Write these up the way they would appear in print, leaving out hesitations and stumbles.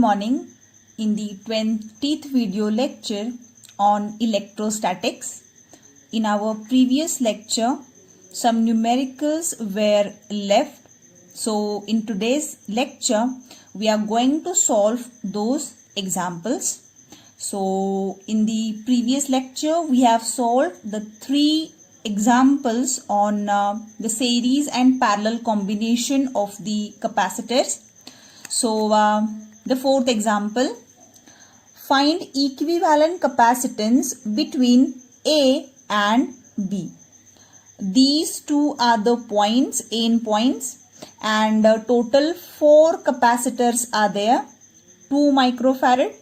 morning in the 20th video lecture on electrostatics. In our previous lecture, some numericals were left. So in today's lecture, we are going to solve those examples. So in the previous lecture, we have solved the three examples on the series and parallel combination of the capacitors. So the fourth example, find equivalent capacitance between A and B. These two are the points, end points, and total 4 capacitors are there: 2 microfarad,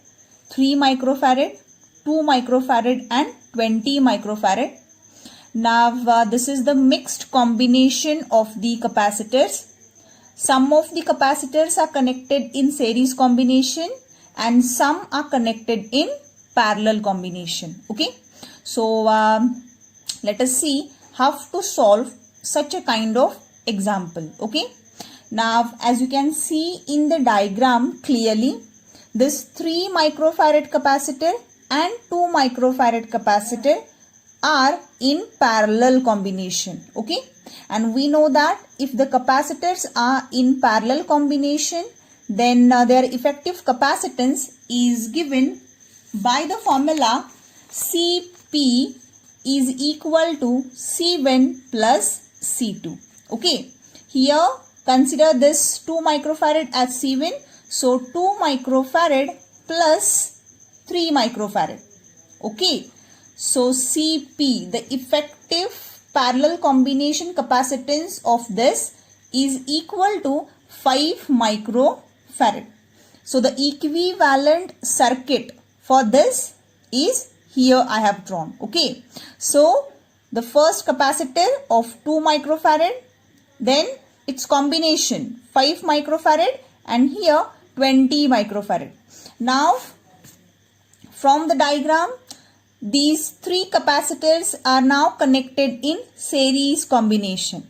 3 microfarad, 2 microfarad and 20 microfarad. Now this is the mixed combination of the capacitors. Some of the capacitors are connected in series combination and some are connected in parallel combination. Okay, so let us see how to solve such a kind of example. Okay, now as you can see in the diagram clearly, this 3 microfarad capacitor and 2 microfarad capacitor are in parallel combination. Okay, and we know that if the capacitors are in parallel combination, then their effective capacitance is given by the formula Cp is equal to C1 plus C2. Okay, here consider this 2 microfarad as C1. So 2 microfarad plus 3 microfarad. Okay, so Cp, the effective parallel combination capacitance of this is equal to 5 microfarad. So the equivalent circuit for this is here I have drawn. Okay, so the first capacitor of 2 microfarad, then its combination 5 microfarad and here 20 microfarad. Now from the diagram, these 3 capacitors are now connected in series combination.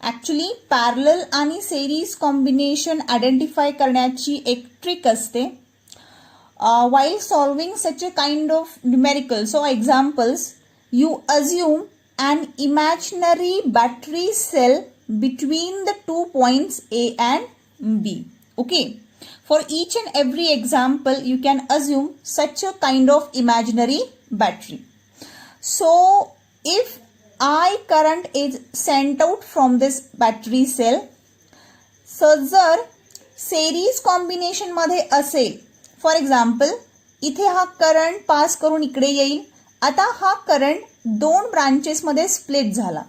Actually parallel आणि series combination identify करण्याची एक trick असते. While solving such a kind of numericals or examples, you assume an imaginary battery cell between the 2 points A and B. Okay, for each and every example you can assume such a kind of imaginary battery. So if I current is sent out from this battery cell, so जर series combination मध्ये असेल, for example इथे हा current pass करून इकडे येईल. आता हा करंट 2 ब्रांचेस मध्ये स्प्लिट झाला.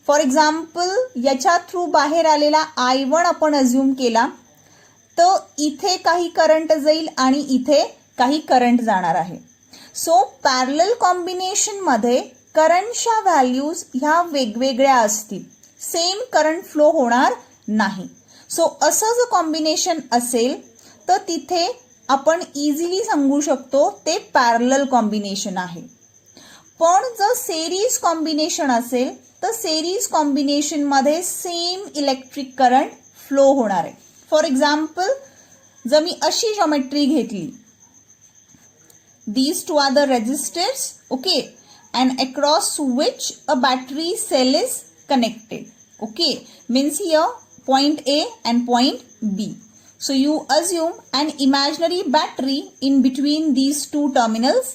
फॉर एक्झाम्पल याच्या थ्रू बाहेर आलेला I1 आपण अज्युम केला, तर इथे काही करंट जाईल आणि इथे काही करंट जाणार आहे. सो पॅरलल कॉम्बिनेशन मध्ये करंटच्या व्हॅल्यूज ह्या वेगवेगळ्या असतील, सेम करंट फ्लो होणार नाही. सो असं जर कॉम्बिनेशन असेल तर तिथे आपण इझिली सांगू शकतो ते पॅरलल कॉम्बिनेशन आहे. पण जर सेरीज कॉम्बिनेशन असेल तर सेरीज कॉम्बिनेशन मध्ये सेम इलेक्ट्रिक करंट फ्लो होणार आहे. फॉर एक्झाम्पल जर मी अशी जॉमेट्री घेतली, these two are the resistors, okay, and across which a battery cell is connected. Okay, means here point A and point B. So you assume an imaginary battery in between these two terminals.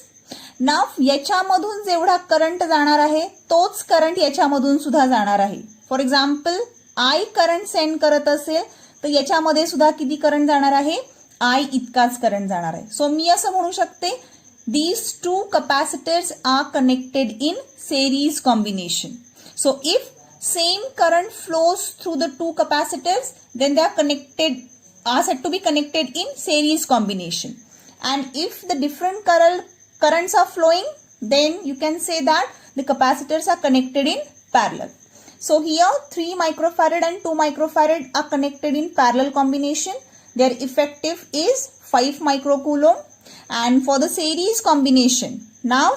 Now याच्यामधून जेवढा current जाणार आहे तोच current याच्यामधून सुद्धा जाणार आहे. For example I current send करत असेल तर याच्यामध्ये सुद्धा किती करंट जाणार आहे? I इतकाच करंट जाणार आहे. सो मी असं म्हणू शकते these two capacitors are connected in series combination. So if same current flows through the 2 capacitors, then they are said to be connected in series combination. And if the different currents are flowing, then you can say that the capacitors are connected in parallel. So here 3 microfarad and 2 microfarad are connected in parallel combination. Their effective is 5 microcoulomb. And for the series combination, now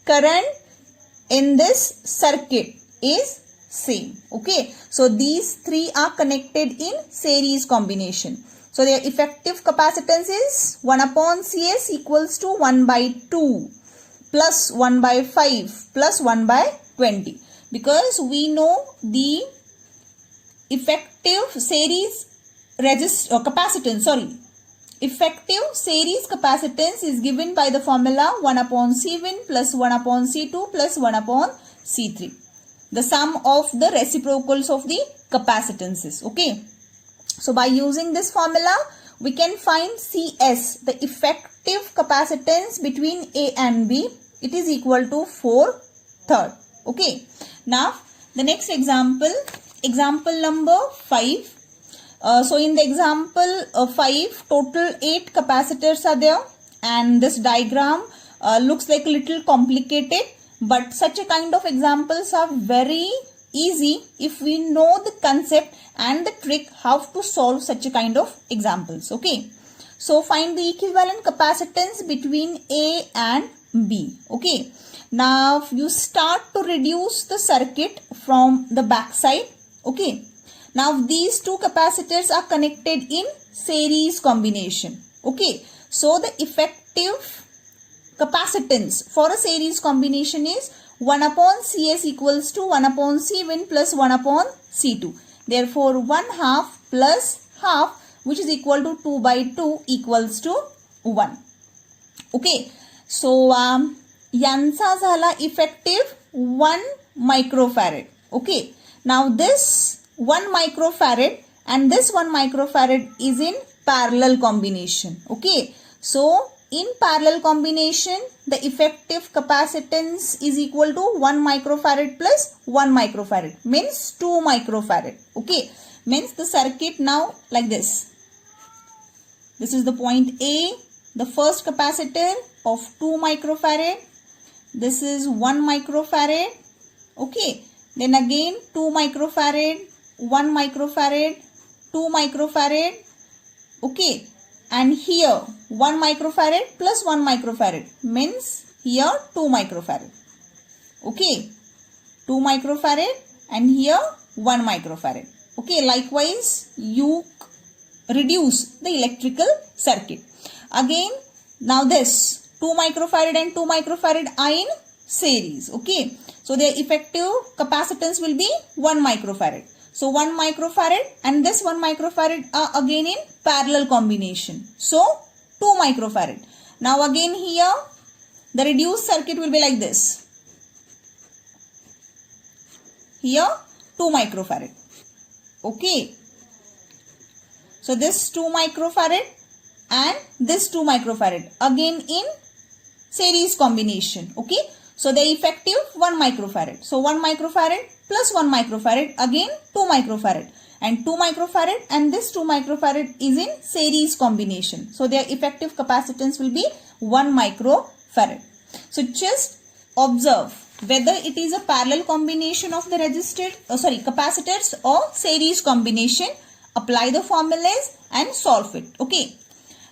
current in this circuit is same. Okay, so these 3 are connected in series combination. So their effective capacitance is 1 upon Cs equals to 1 by 2 plus 1 by 5 plus 1 by 20, because we know the effective series effective series capacitance is given by the formula 1 upon C1 plus 1 upon C2 plus 1 upon C3, the sum of the reciprocals of the capacitances. Okay, so by using this formula we can find Cs, the effective capacitance between A and B. It is equal to 4/3. Okay, now the next example number 5. So in the example 5, total 8 capacitors are there, and this diagram looks like a little complicated, but such a kind of examples are very easy if we know the concept and the trick how to solve such a kind of examples. Okay, so find the equivalent capacitance between A and B. Okay, now you start to reduce the circuit from the back side. Okay, now these two capacitors are connected in series combination. Okay, so the effective capacitance for a series combination is 1 upon Cs equals to 1 upon C1 plus 1 upon C2. Therefore 1 half plus half, which is equal to 2 by 2 equals to 1. Okay, so यांचा झाला effective 1 microfarad. Okay, now this 1 microfarad and this 1 microfarad is in parallel combination. Okay, so in parallel combination the effective capacitance is equal to 1 microfarad plus 1 microfarad, means 2 microfarad. Okay, means the circuit now like this. This is the point A, the first capacitor of 2 microfarad. This is 1 microfarad. Okay, then again 2 microfarad, 1 microfarad, 2 microfarad. Okay, and here 1 microfarad plus 1 microfarad, means here 2 microfarad. Okay, 2 microfarad and here 1 microfarad. Okay, likewise you reduce the electrical circuit. Again, now this 2 microfarad and 2 microfarad are in series. Okay, so their effective capacitance will be 1 microfarad. So 1 microfarad and this 1 microfarad are again in parallel combination. So 2 microfarad. Now again here the reduced circuit will be like this. Here 2 microfarad. Okay, so this 2 microfarad and this 2 microfarad again in series combination. Okay, so the effective 1 microfarad. So 1 microfarad plus 1 microfarad, again 2 microfarad, and 2 microfarad and this 2 microfarad is in series combination. So their effective capacitance will be 1 microfarad. So just observe whether it is a parallel combination of the capacitors or series combination. Apply the formulas and solve it. Okay,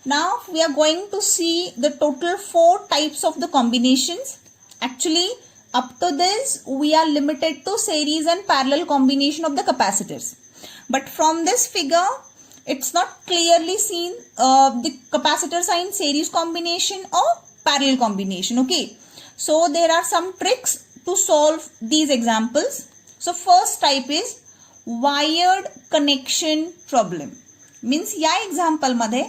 now we are going to see the total 4 types of the combinations. Actually, up to this we are limited to series and parallel combination of the capacitors, but from this figure it's not clearly seen the capacitors are in series combination or parallel combination. Okay, so there are some tricks to solve these examples. So first type is wired connection problem. Means या example मध्ये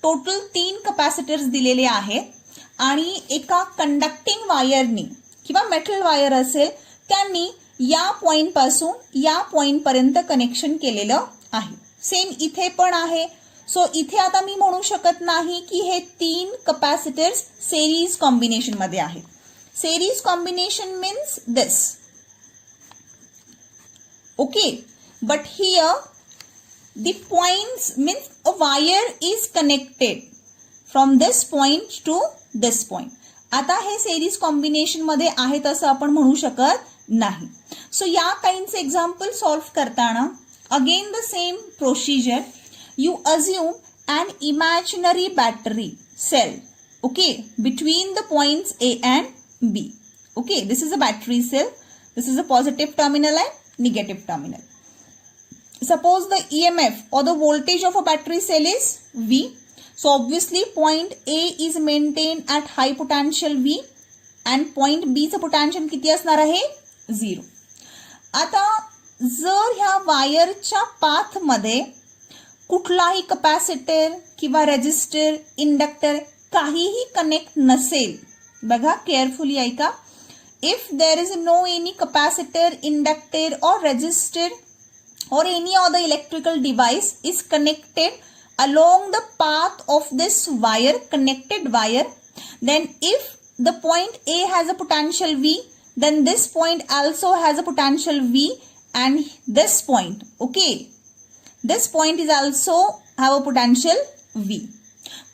total 3 capacitors दिलेले आहेत आणि एका conducting वायरनी किंवा metal wire असेल त्यांनी या पॉइंट पासून या पॉइंट पर्यंत कनेक्शन केलेलं आहे. सेम इथे पण आहे. सो इथे आता मी म्हणू शकत नाही की हे 3 कॅपॅसिटर्स सीरीज कॉम्बिनेशन मध्ये आहेत. Series combination means this. Okay, but here the points means a wire is connected from this point to this point. आता हे series combination मध्ये आहेत असं आपण म्हणू शकत नाही. सो या काइंडचे एक्झाम्पल सॉल्व करताना again the same procedure. You assume an imaginary battery cell, okay, between the points A and B. Okay, this is a battery cell. This is a positive terminal and negative terminal. suppose the EMF or the voltage of a battery cell is V. So obviously point A is maintained at high potential V and point B चं potential किती असणार आहे 0. आता जर ह्या वायरच्या path मध्ये कुठलाही capacitor किंवा रेजिस्टर इंडक्टर काहीही कनेक्ट नसेल, बघा केअरफुली ऐका, if there is no any capacitor, inductor or resistor or any other electrical device is connected along the path of this wire, connected wire, then if the point A has a potential V, then this point also has a potential V and this point, okay, this point is also have a potential V.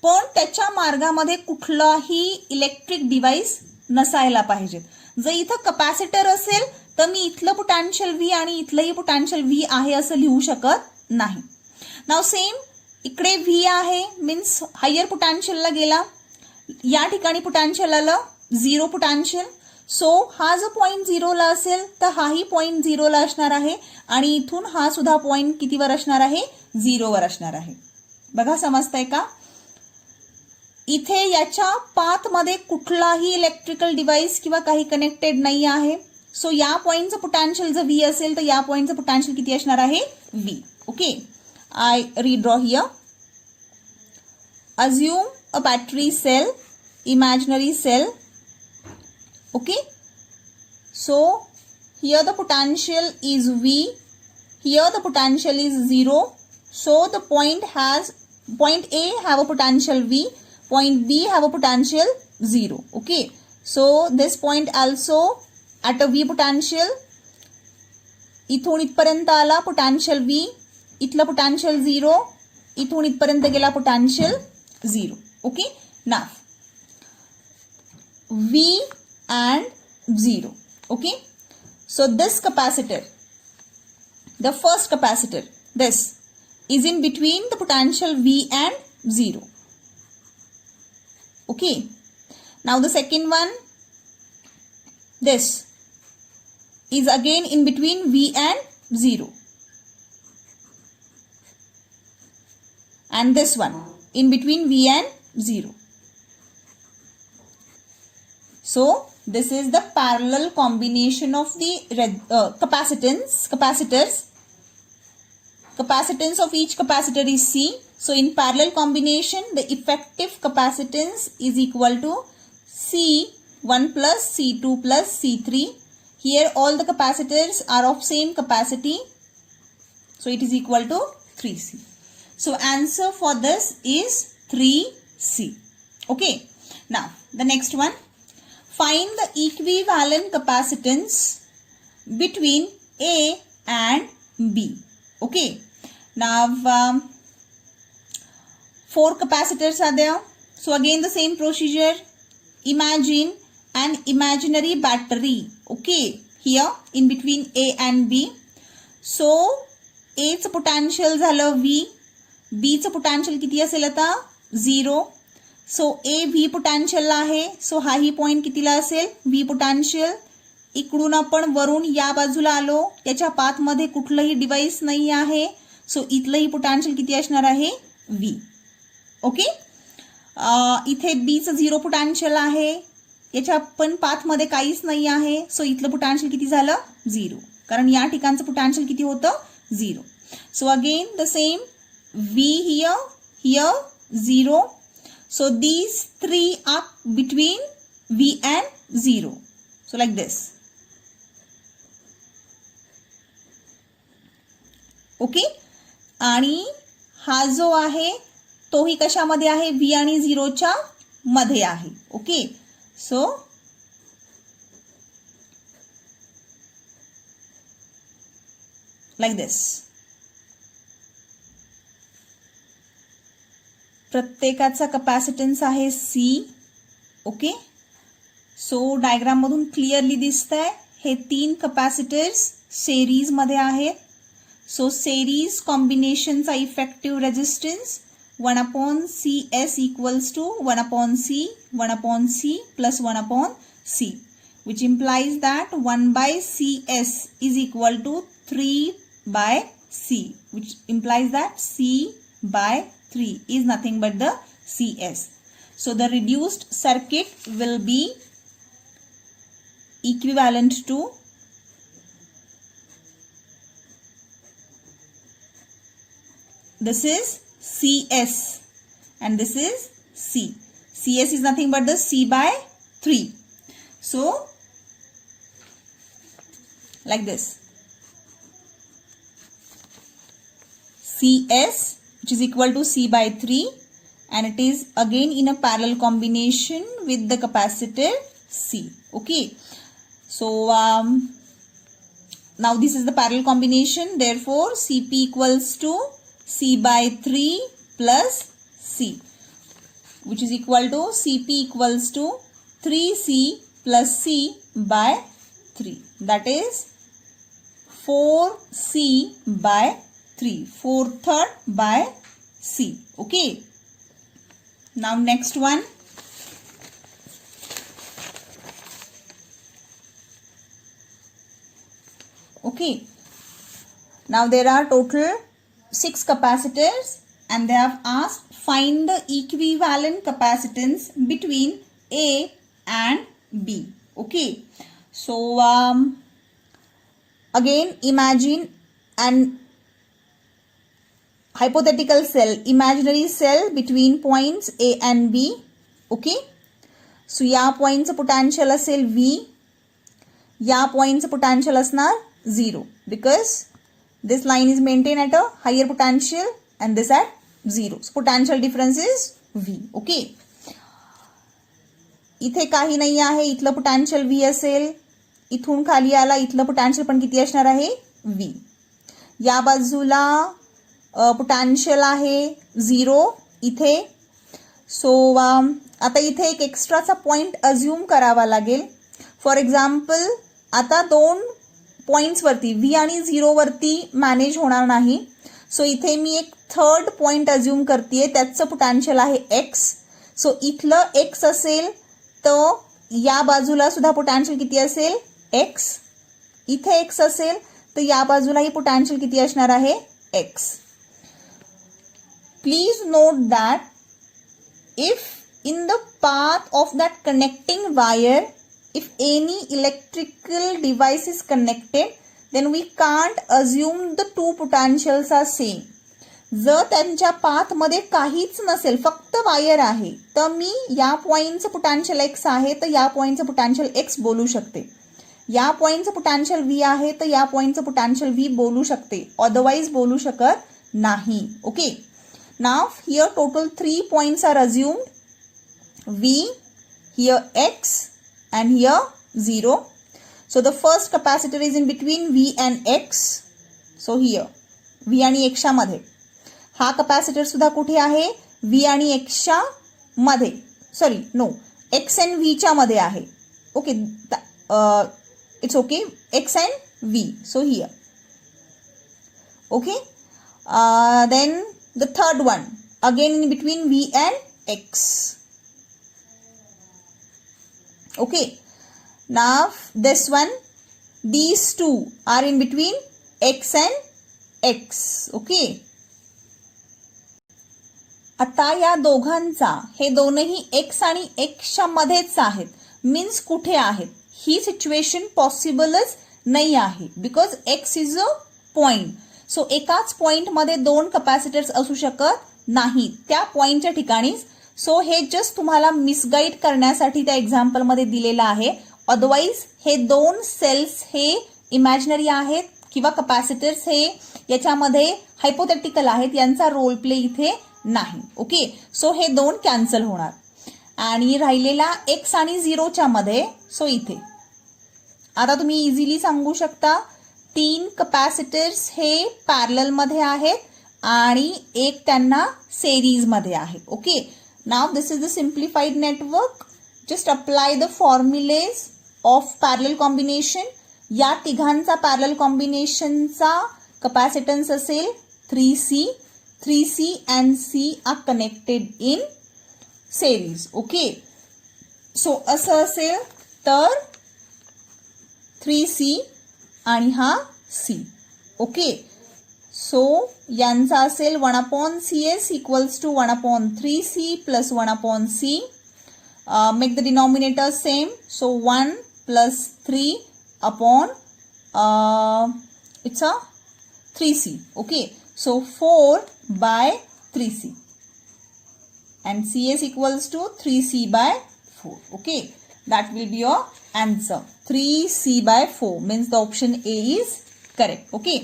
पण त्याच्या मार्गामध्ये कुठलाही electric device नसायला पाहिजे. जर इथं capacitor असेल तर मी इथलं पोटॅन्शियल व्ही आणि इथलंही पोटॅन्शियल व्ही आहे असं लिहू शकत नाही. नाव सेम इकडे व्ही आहे मीन्स हायर पोटॅन्शियलला गेला, या ठिकाणी पोटॅन्शियल आलं 0 पोटॅन्शियल. सो हा जो पॉईंट 0ला असेल तर हाही पॉईंट 0ला असणार आहे आणि इथून हा सुद्धा पॉईंट कितीवर असणार आहे 0वर असणार आहे. बघा समजतंय का? इथे याच्या पाथ मध्ये कुठलाही इलेक्ट्रिकल डिव्हाइस किंवा काही कनेक्टेड नाही आहे. सो या पॉइंटचं पोटॅन्शियल जर व्ही असेल तर या पॉइंटचं पोटॅन्शियल किती असणार आहे V. Okay, I redraw here. Assume a battery cell, imaginary cell. Okay, so here the potential is V, here the potential is 0. So the point A have a potential V, point B have a potential 0. Okay, so this point also at a V potential. इथून इथपर्यंत आला potential V, इथलं potential 0, इथून इथपर्यंत गेला potential 0. Okay, now V and 0. Okay, so this capacitor, the first capacitor, this is in between the potential V and 0. Okay, now the second one, this is again in between V and 0, and this one in between V and 0. So this is the parallel combination of the capacitors. Capacitance of each capacitor is C. So in parallel combination, the effective capacitance is equal to C1 plus C2 plus C3. Here all the capacitors are of same capacity. So it is equal to 3C. So answer for this is 3C. Okay. Now the next one. Find the equivalent capacitance between A and B. Okay. Now 4 capacitors are there. So again the same procedure. Imagine an imaginary battery. Okay, here in between A and B. So A चं potential झालं V, B चं potential किती असेल आता 0. सो A V potential आहे, सो हाही point कितीला असेल V पोटॅन्शियल. इकडून आपण वरून या बाजूला आलो, त्याच्या पाथ मध्ये कुठलंही डिव्हाइस नाही आहे, सो इथलंही पोटॅन्शियल किती असणार आहे V. ओके, इथे B चं 0 पोटॅन्शियल आहे, याच्या पण पाथ मध्ये काहीच नाही आहे, सो इथलं पोटॅन्शियल किती झालं 0, कारण या ठिकाणचं पोटॅन्शियल किती होतं 0. So again the same V here 0. So these three are between V and 0. So like this. Okay, आणि हा जो आहे तोही कशामध्ये आहे V आणि 0च्या मध्ये आहे. Okay, so like this. प्रत्येकाचा कपॅसिटन्स आहे C. ओके, सो डायग्राम मधून क्लिअरली दिसतंय हे 3 कपॅसिटर्स सेरीज मध्ये आहेत. सो सेरीज कॉम्बिनेशनचा effective resistance 1/CS equals to 1/C, 1/C plus 1/C, which implies that 1/CS is equal to 3/C. C, which implies that C by 3 is nothing but the CS. So the reduced circuit will be equivalent to this is CS and this is C. CS is nothing but the C by 3. So like this, CS, which is equal to C by 3, and it is again in a parallel combination with the capacitor C. Okay, so now this is the parallel combination, therefore CP equals to C by 3 plus C, which is equal to CP equals to 3C plus C by 3, that is 4C by 3, 4/3 by C. Okay, now next one. Okay, now there are total 6 capacitors and they have asked find the equivalent capacitance between A and B. Okay, so again imagine an hypothetical cell, imaginary cell between points A and B. Okay, so या पॉइंटचं potential असेल V, या पॉइंटचं potential असणार 0 because this line is maintained at a higher potential and this at 0. So potential difference is V. Okay, इथे काही नाही आहे, इथलं पोटेन्शियल V असेल, इथून खाली आला इथलं पोटेन्शियल पण किती असणार आहे V. या बाजूला पोटेन्शियल आहे 0 इथे. सो आता इथे एक एक्स्ट्राचा पॉइंट अज्यूम करावा लागेल. फॉर एक्झाम्पल आता 2 पॉइंट्स वरती V आणि 0 वरती मॅनेज होणार नाही. सो इथे मी एक थर्ड पॉइंट अज्यूम करते, त्याचं पोटेन्शियल आहे X. सो इथलं X असेल तर या बाजूला सुद्धा पोटेन्शियल किती असेल X. इथे X असेल तर या बाजूलाही पोटेन्शियल किती असणार आहे X. Please note that if in the path of that connecting wire, if any electrical device is connected, then we can't assume the two potentials are same. जर त्यांच्या पाथ मध्ये काहीच नसेल, फक्त वायर आहे, तर मी या पॉइंटचं पोटेन्शियल X आहे तर या पॉइंटचं पोटेन्शियल X बोलू शकते. या पॉइंटचं पोटेन्शियल V आहे तर या पॉइंटचं पोटेन्शियल V बोलू शकते, अदरवाइज बोलू शकत नाही. Okay, now here total 3 points are assumed, V, here X and here 0. So the first capacitor is in between V and X. So here V आणि X च्या मध्ये, हा कॅपॅसिटर सुद्धा कुठे आहे V आणि X च्या मध्ये, sorry no X and V च्या मध्ये आहे. Okay, it's okay, X and V. So here, okay, then the third one again in between V and X. Okay, now this one, these two are in between X and X. Okay, आता या दोघांचा, हे दोनही X आणि X च्या मध्येच आहेत, means कुठे आहेत ही सिच्युएशन पॉसिबलच नाही आहे, because X is a point. So एकाच पॉइंट मध्ये 2 कॅपॅसिटर्स असू शकत नाही त्या पॉइंटच्या ठिकाणीच. सो हे जस्ट तुम्हाला मिसगाईड करण्यासाठी त्या एक्झाम्पल मध्ये दिलेलं आहे. अदरवाइज हे 2 सेल्स हे इमॅजिनरी आहेत किंवा कॅपॅसिटर्स हे याच्यामध्ये हायपोथेटिकल आहेत, यांचा रोल प्ले इथे नाही. ओके, सो हे 2 कॅन्सल होणार आणि राहिलेला X आणि 0 च्या मध्ये. सो इथे आता तुम्ही इझिली सांगू शकता 3 कॅपॅसिटर्स हे पॅरलल मध्ये आहेत आणि एक त्यांना सेरीज मध्ये आहे. Okay, now this is the simplified network. Just apply the formulas of parallel combination. या तिघांचा पॅरलल कॉम्बिनेशनचा कॅपॅसिटन्स असेल 3C. 3C and C are connected in series. Okay, so असं असेल तर 3C आणि हा C. ओके, सो यांचा असेल 1/CS equals to 1/3C plus 1/C. Make the denominator same. So 1 plus 3 upon it's a 3C. Okay. So 4 by 3C. And CS equals to 3C by 4. Okay. That will be your answer. 3C by 4 means the option A is correct. Okay.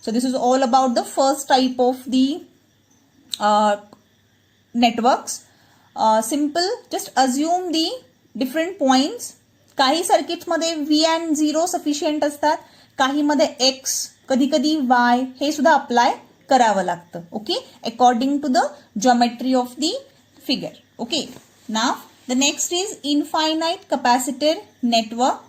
So this is all about the first type of the networks. Simple, just assume the different points. काही circuits मध्ये V and 0 sufficient असतात, काही मध्ये X, कधी कधी Y हे सुद्धा apply करावं लागतं. Okay, according to the geometry of the figure. Okay, now the next is infinite capacitor network.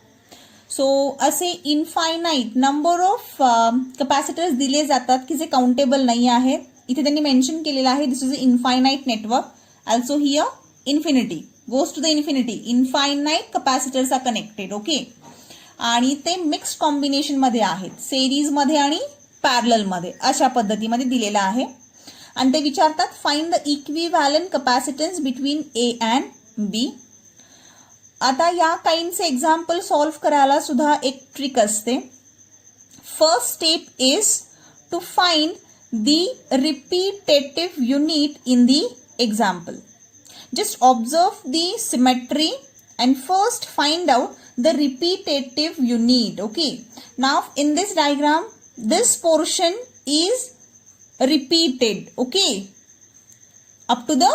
So असे इनफायनाइट नंबर ऑफ कॅपॅसिटर्स दिले जातात की जे काउंटेबल नाही आहे. इथे त्यांनी मेन्शन केलेलं आहे this is a infinite network. Also here infinity goes to the infinity. Infinite capacitors are connected. Okay. आणि ते मिक्स्ड कॉम्बिनेशन मध्ये आहेत, सेरीज मध्ये आणि पॅरलल मध्ये अशा पद्धतीमध्ये दिलेलं आहे. आणि ते विचारतात find the equivalent capacitance between A and B. आता या काइंडचे एक्झाम्पल सॉल्व्ह करायला सुद्धा एक ट्रिक असते. First step is to find the repetitive unit in the example. Just observe the symmetry and first find out the repetitive unit. Okay. Now in this diagram, this portion is repeated. Okay. Up to the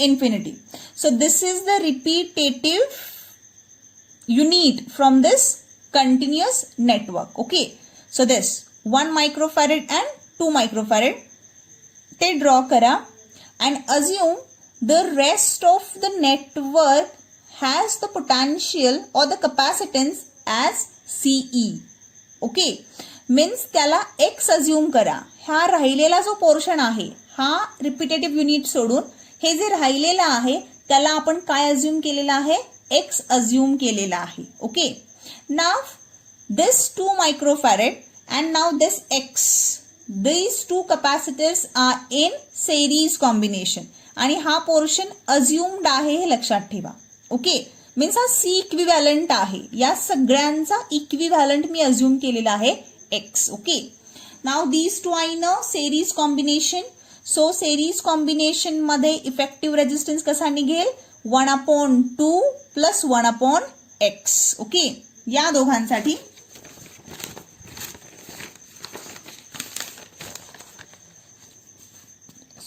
infinity. So this is the repetitive unit from this continuous network. Okay. So this 1 microfarad and 2 microfarad. They draw kara. And assume the rest of the network has the potential or the capacitance as CE. Okay. Means त्याला X assume करा. हा राहिलेला जो portion आहे हा repetitive unit सोडून हे जे राहिलेला आहे त्याला आपण काय अज्युम केलेला आहे, X अज्युम केलेला आहे. Okay. Now this 2 microfarad and now this X. These two capacitors are in series combination आणि हा पोर्शन अज्युम्ड आहे हे लक्षात ठेवा. ओके, मीन्स हा C इक्विव्हॅलंट आहे. या सगळ्यांचा इक्विव्हॅलंट मी अज्युम केलेला आहे X. Okay. Now these two are in a series combination. So series combination मध्ये इफेक्टिव्ह रेजिस्टन्स कसा निघेल, 1/2 प्लस 1/X. ओके, या दोघांसाठी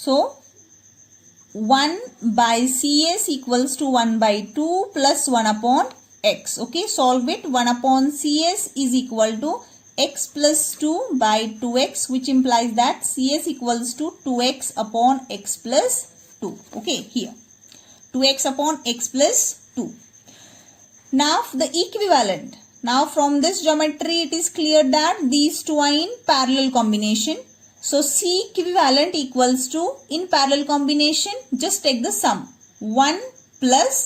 so 1 by CS equals to 1/2 plus 1/X. Okay, solve it. 1/CS is equal to X plus 2 by 2X, which implies that CS equals to 2X upon X plus 2. Okay, here 2X upon X plus 2. Now the equivalent. Now from this geometry it is clear that these two are in parallel combination. So C equivalent equals to, in parallel combination, just take the sum. 1 plus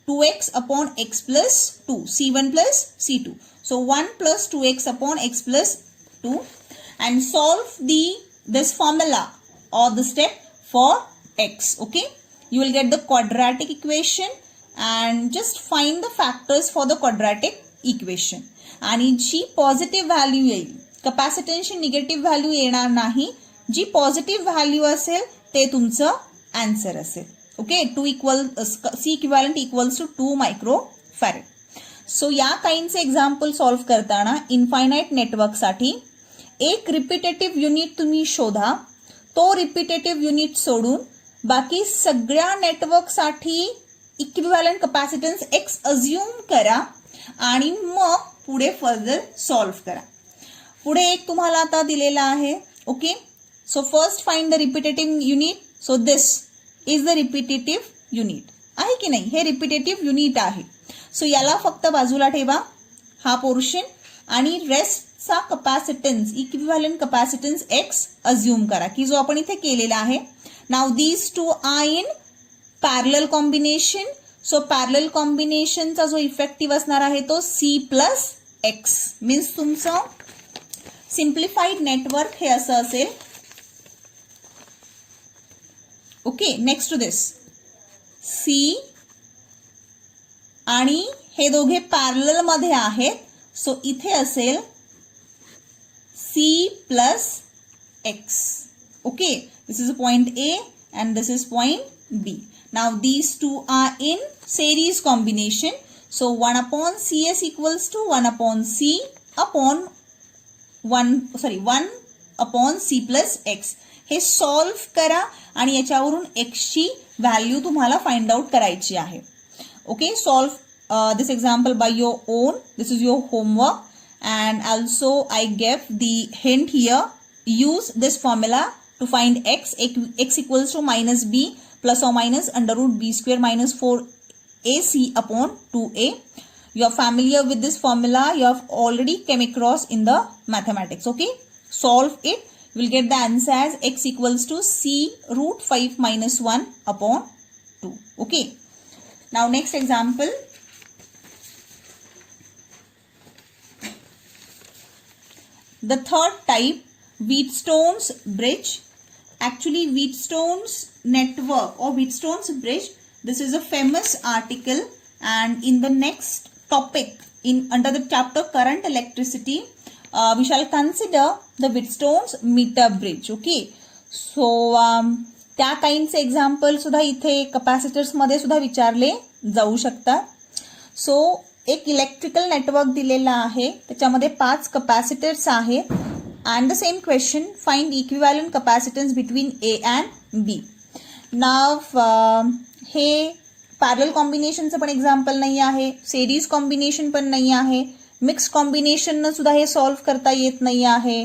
2x upon x plus 2. C1 plus C2. So 1 plus 2x upon x plus 2. And solve this formula or the step for x. Okay. You will get the quadratic equation and just find the factors for the quadratic equation. आणि जी positive value येईल, कॅपॅसिटन्सची negative value येणार नाही. जी positive value असेल ते तुमचं answer असेल. Okay, C equivalent equals to 2 microfarad. So या काइंडचे एक्झाम्पल सॉल्व्ह करताना इनफायनाइट नेटवर्कसाठी एक रिपीटेटिव्ह युनिट तुम्ही शोधा. तो रिपीटेटिव्ह युनिट सोडून बाकी सगळ्या नेटवर्कसाठी इक्विव्हॅलंट कॅपॅसिटन्स X अज्युम करा आणि मग पुढे फर्दर सॉल्व्ह करा. पुढे एक तुम्हाला आता दिलेला आहे. Okay, so first find the repetitive unit. So this is the repetitive unit आहे की नाही, हे रिपीटेटिव्ह युनिट आहे. सो याला फक्त बाजूला ठेवा हा पोर्शन आणि रेस्टचा capacitance equivalent capacitance X assume करा की जो आपण इथे केलेला आहे. Now these two are in parallel combination. So parallel कॉम्बिनेशनचा जो इफेक्टिव्ह असणार आहे तो C प्लस X. मीन्स तुमचं सिम्प्लिफाईड नेटवर्क हे असं असेल okay, next to this C आणि हे दोघे पॅरलल मध्ये आहेत, सो इथे असेल C plus X. Okay, this is point A and this is point B. Now these two are in series combination. So 1 upon CS equals to 1 upon C upon 1 upon C plus X. Hey solve करा आणि याच्यावरून x ची value तुम्हाला find out करायची आहे. Okay, solve this example by your own. This is your homework and also I gave the hint here. Use this formula to find x. X equals to minus b plus or minus under root b square minus 4ac upon 2a. You are familiar with this formula. You have already came across in the mathematics. Okay, solve it. You will get the answer as x equals to c root 5 minus 1 upon 2. Okay, now next example. The third type, Wheatstone's bridge. Actually, Wheatstone's network or Wheatstone's bridge, this is a famous article, and in the next topic under the chapter current electricity, we shall consider the Wheatstone's meter bridge. Okay, so त्या काइंडचे example सुद्धा इथे capacitors मध्ये सुद्धा विचारले जाऊ शकतात. सो एक electrical network दिलेला आहे, त्याच्यामध्ये 5 कपॅसिटर्स आहेत. And the same question, find equivalent capacitance between A and B. Now हे पॅरल कॉम्बिनेशनचं पण एक्झाम्पल नाही आहे, सिरीज कॉम्बिनेशन पण नाही आहे, मिक्स कॉम्बिनेशननं सुद्धा हे सॉल्व्ह करता येत नाही आहे.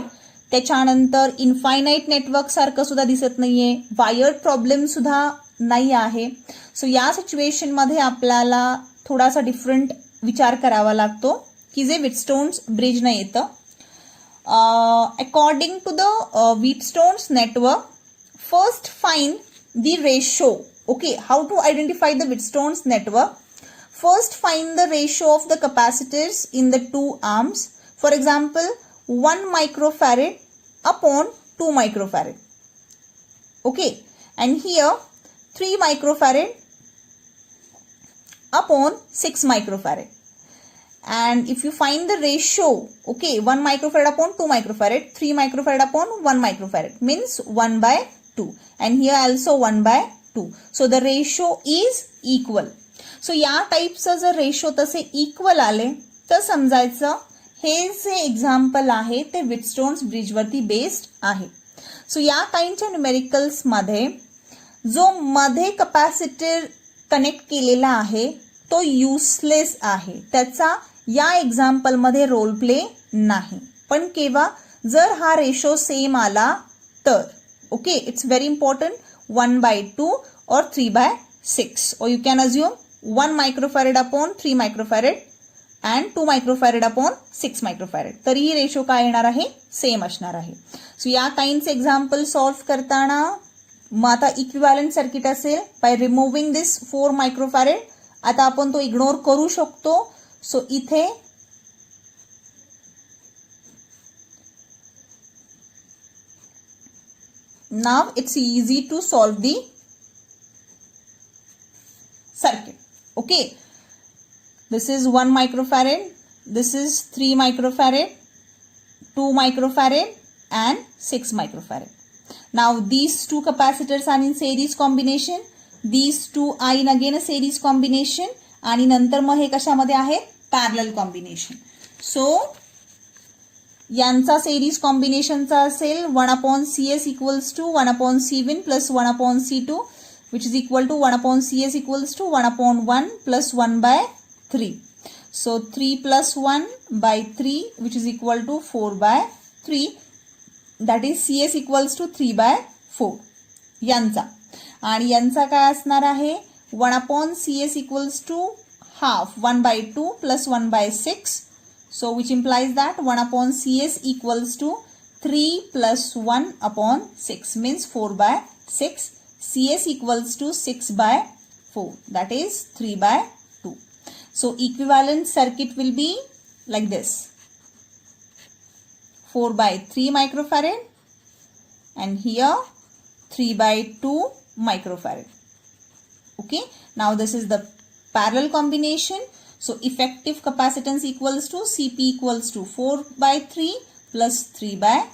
त्याच्यानंतर इनफायनाईट नेटवर्क सारखं सुद्धा दिसत नाहीये, वायर्ड प्रॉब्लेम सुद्धा नाही आहे. सो या सिच्युएशनमध्ये आपल्याला थोडासा डिफरंट विचार करावा लागतो की जे व्हीटस्टोन्स ब्रिजनं येतं. According to the Wheatstone's network, first find the ratio. Okay, how to identify the Wheatstone's network? First find the ratio of the capacitors in the two arms. For example, 1 microfarad upon 2 microfarad. Okay, and here 3 microfarad upon 6 microfarad. And if you find the ratio, okay, 1 microfarad upon 2 microfarad, 3 microfarad upon 1 microfarad means 1 by 2, and here also 1 by 2. So the ratio is equal. So या टाइपचं जर ratio तसे equal आले तर समजायचं हे जे example आहे ते व्हीटस्टोन्स ब्रिजवरती based आहे. सो या काइंडच्या न्यूमेरिकल्स मध्ये जो मध्ये कपॅसिटर कनेक्ट केलेला आहे तो युजलेस आहे, त्याचा या एक्झाम्पल मध्ये रोल प्ले नाही. पण केव्हा, जर हा रेशो सेम आला तर. Okay, it's very important, 1/2 or 3/6, or you can assume 1 microfarad upon 3 microfarad and 2 microfarad upon 6 microfarad. तरीही रेशो काय येणार आहे, सेम असणार आहे. सो या काइंडचे एक्झाम्पल सॉल्व्ह करताना मग आता इक्विव्हॅलंट सर्किट असेल बाय रिमूव्हिंग दिस 4 मायक्रोफॅरेड. आता आपण तो इग्नोर करू शकतो. सो इथे now it's easy to solve the circuit. Okay, this is 1 microfarad, this is 3 microfarad, 2 microfarad and 6 microfarad. Now these two capacitors are in series combination, these two are in again a series combination, आणि नंतर मग हे कशामध्ये आहे, parallel combination. सो यांचा series कॉम्बिनेशनचा असेल 1/CS equals to 1/C1 plus 1/C2, which is equal to 1/CS equals to 1/1 plus 1/3. So 3 plus 1/3, which is equal to 4/3. That is CS equals to 3/4 यांचा. आणि यांचा काय असणार आहे, 1/CS equals to half, 1/2 plus 1/6. So which implies that 1/CS equals to 3 plus 1/6 means 4/6. CS equals to 6/4, that is 3/2. So equivalent circuit will be like this: 4/3 microfarad and here 3/2 microfarad. Okay, now this is the parallel combination. So effective capacitance equals to Cp equals to 4 by 3 plus 3 by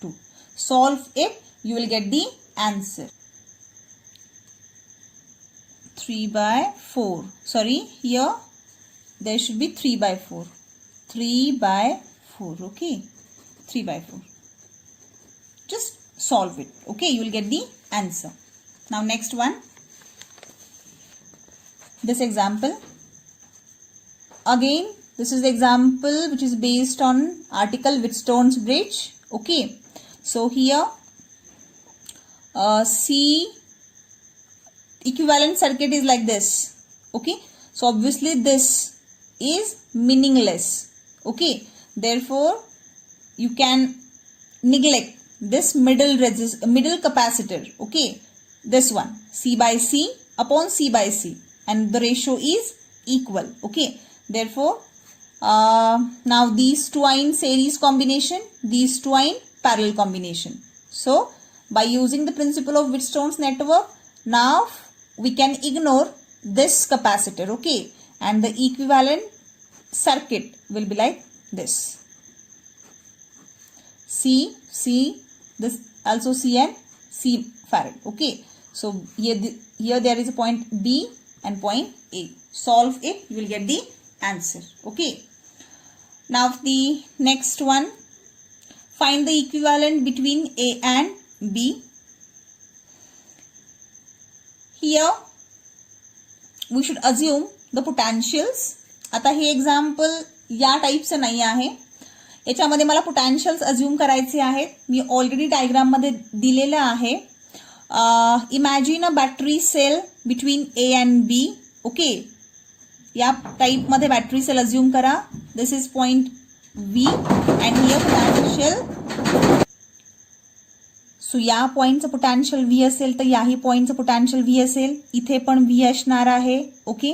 2. Solve it, you will get the answer. 3 by 4. Sorry, here there should be 3 by 4. 3 by 4. Okay, 3 by 4. Just solve it. Okay, you will get the answer. Now next one. This example. Again, this is the example which is based on article Wheatstone's bridge. Okay, so here C equivalent circuit is like this. Okay, so obviously this is meaningless. Okay, therefore you can neglect this middle capacitor. Okay, this one, C by C upon C by C, and the ratio is equal. Okay, therefore now these two are in series combination, these two are in parallel combination. So by using the principle of Wheatstone's network, now we can ignore this capacitor. Okay, and the equivalent circuit will be like this. C, this also C and C farad. Okay, so here there is a point B and point A. Solve it, you will get the answer. Okay, now the next one, find the equivalent between A and B. Here we should assume the potentials. आता हे example या टाईपचं नाही आहे, याच्यामध्ये मला पोटेन्शियल्स assume करायचे आहेत. मी already diagram मध्ये दिलेलं आहे. Imagine a battery cell between A and B. Okay, या टाईप मध्ये बॅटरी सेल अज्युम करा. This is point V and here potential. So या पॉइंटचं पोटेन्शियल व्ही असेल तर याही पॉइंटचं पोटेन्शियल व्ही असेल. इथे पण व्ही असणार आहे. ओके,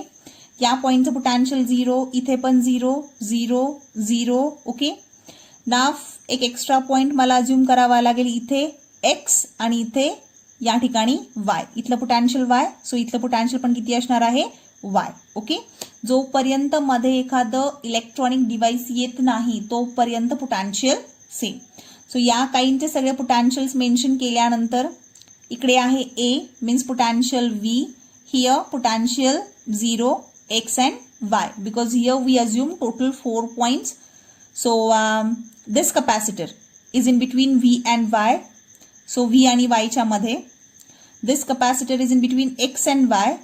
या पॉइंटचं पोटेन्शियल 0, इथे पण 0 0 0. ओके, नाव एक एक्स्ट्रा पॉइंट मला अज्युम करावा लागेल. इथे एक्स आणि इथे या ठिकाणी वाय. इथलं पोटेन्शियल वाय, सो इथलं पोटेन्शियल पण किती असणार आहे? वाय. ओके, जोपर्यंत मध्ये एखादं इलेक्ट्रॉनिक डिव्हाइस येत नाही तोपर्यंत पोटेन्शियल सेम. सो या काहींचे सगळे पोटेन्शियल्स मेन्शन केल्यानंतर इकडे आहे A means potential V, here potential 0 x and y, because here we assume total 4 points. So this capacitor is in between V and Y. So V आणि Y च्या मध्ये. This capacitor is in between X and Y.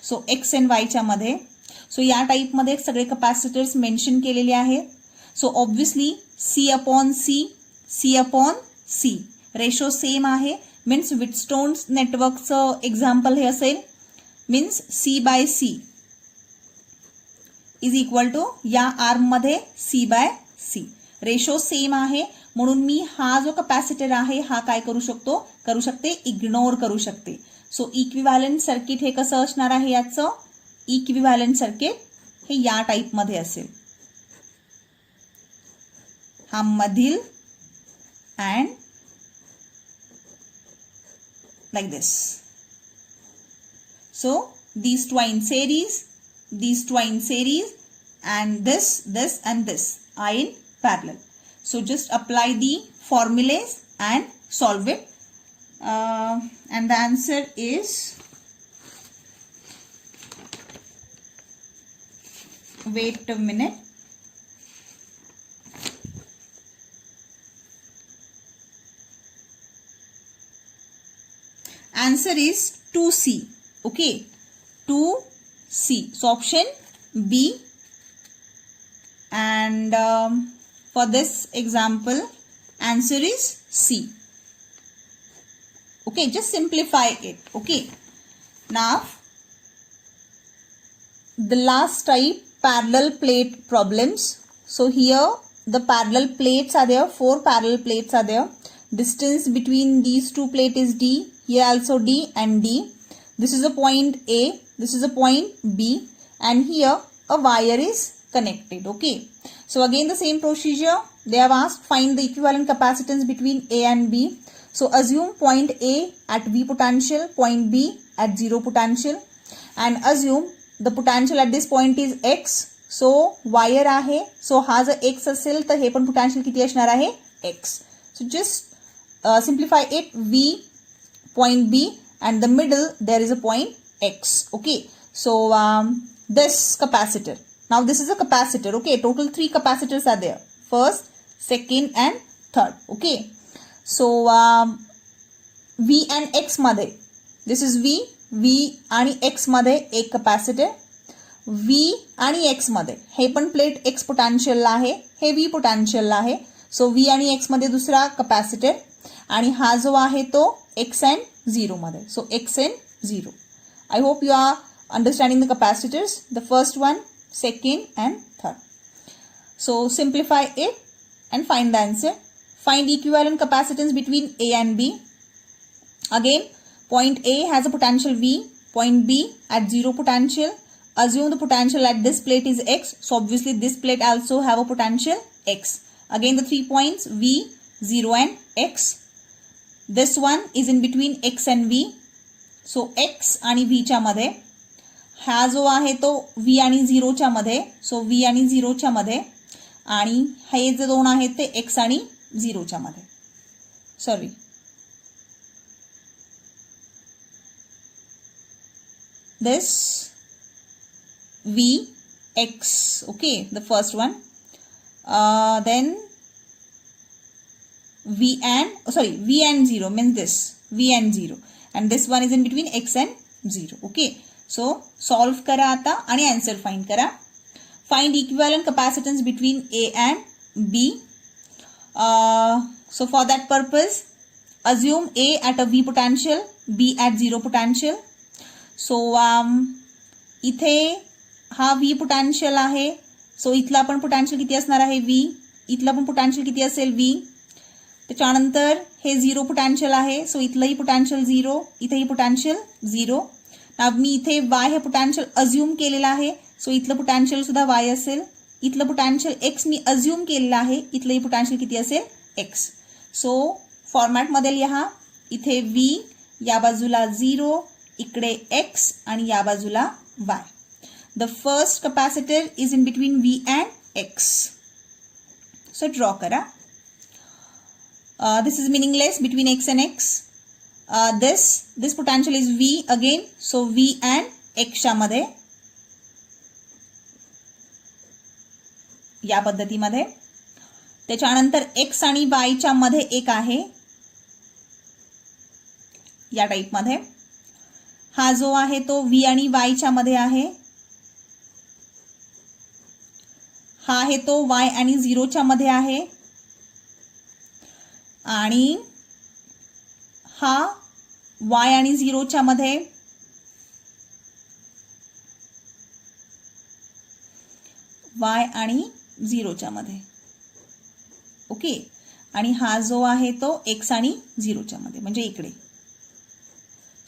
So X and Y च्या मध्ये. So या type मध्ये सगळे capacitors mention केलेले आहेत. So obviously C upon C, C upon C ratio same आहे. मीन्स Wheatstone's नेटवर्कचं एक्झाम्पल हे असेल. Means C by C is equal to या आर्म मध्ये C by C. Ratio same आहे म्हणून मी हा जो कॅपॅसिटर आहे हा काय करू शकते, इग्नोर करू शकते. सो इक्विव्हॅलंट सर्किट हे कसं असणार आहे? याचं इक्विव्हॅलंट सर्किट हे या टाइप मध्ये असेल. हा मधील and like this. So these two are in series, these two are in series, and this and this are in parallel. So just apply the formulas and solve it. And the answer is, wait a minute. Answer is 2C. Okay, 2C. So option B. And for this example, answer is C. Okay, just simplify it. Okay, now the last type, parallel plate problems. So here the parallel plates are there, 4 parallel plates are there. Distance between these two plates is D. Here also D and D. This is a point A, this is a point B, and here a wire is connected. Okay, so again the same procedure. They have asked find the equivalent capacitance between A and B. So assume point A at V potential, point B at 0 potential, and assume the potential at this point is X. So wire आहे, so हा जर X असेल तर हे पण potential किती असणार आहे X. So just simplify it. V, point B, and the middle there is a point X. Okay, so this capacitor, now this is a capacitor. Okay, total 3 capacitors are there, first, second and third. Okay, so V and X मध्ये, this is V आणि X मध्ये एक capacitor, V आणि X मध्ये हे पण plate X potential आहे, हे V potential आहे. सो V आणि X मध्ये दुसरा कॅपॅसिटर, आणि हा जो आहे तो X and 0 मध्ये. सो X and 0. I hope you are understanding the capacitors, the first one, second and third. So simplify it and find the answer. Find equivalent capacitance between A and B. Again, point A has a potential V, point B at 0 potential. Assume the potential at this plate is X. So obviously this plate also have a potential X. Again the 3 points V, 0 and X. This one is in between X and V. So X आणि V च्या मध्ये, हा जो आहे तो V आणि 0 च्या मध्ये. सो V आणि 0 च्या मध्ये, आणि हे जे दोन आहेत ते X आणि 0 च्या मध्ये. Sorry, this V X, okay, the first one, then V and 0 means this V and 0, and this one is in between X and 0. Okay, so solve करा आता आणि answer find करा. Find equivalent capacitance between A and B. So for that purpose, assume A at a V potential, B at 0 potential. सो इथे हा V potential आहे, सो इथला पण potential किती असणार आहे V, इथला पण पोटेन्शियल किती असेल V. त्याच्यानंतर हे 0 पोटेन्शियल आहे, सो इथलंही पोटेन्शियल 0, इथेही पोटेन्शियल 0. मी इथे Y हे पोटेन्शियल अज्युम केलेलं आहे, सो इथलं पोटेन्शियल सुद्धा Y असेल. इथलं पोटेन्शियल X मी अज्युम केलेलं आहे, इथलंही पोटेन्शियल किती असेल X. सो फॉर्मॅटमध्ये लिहा, इथे V, या बाजूला 0, इकडे X आणि या बाजूला Y. The first capacitor is in between V and X. So draw करा. This is meaningless between X and X. This potential is V again. So V and X च्या मध्ये, या पद्धतीमध्ये. त्याच्यानंतर X आणि Y च्या मध्ये एक आहे, या टाइप मध्ये. हा जो आहे तो V आणि Y च्या मध्ये आहे, हा आहे तो Y आणि 0 च्या मध्ये आहे, आणि हा Y आणि 0 च्या मध्ये, Y आणि 0 च्या मध्ये. ओके, आणि हा जो आहे तो X आणि 0 च्या मध्ये, म्हणजे इकडे.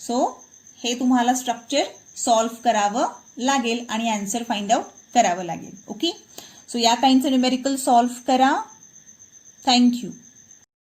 सो हे तुम्हाला स्ट्रक्चर सॉल्व करावं लागेल आणि आन्सर फाइंड आउट करावं लागेल. ओके, सो या काइंडचं न्यूमेरिकल सॉल्व करा. थँक्यू.